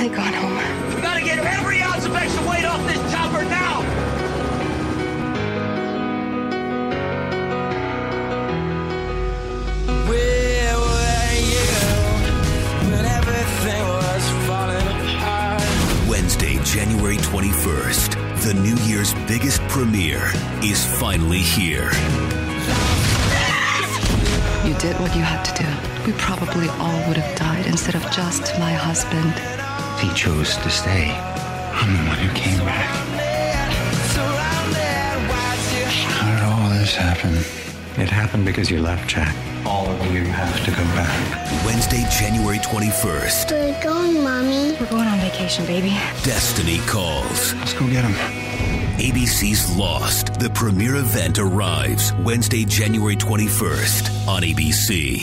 finally gone home. We gotta get every ounce of extra weight off this chopper now! Where were you when everything was falling apart? Wednesday, January 21st, the New Year's biggest premiere is finally here. You did what you had to do. We probably all would have died instead of just my husband. He chose to stay. I'm the one who came back. How did all this happen? It happened because you left, Jack. All of you have to go back. Wednesday, January 21st, Where are we going, Mommy? We're going on vacation, baby. Destiny Calls. Let's go get him. ABC's Lost, the premiere event arrives Wednesday, January 21st on ABC.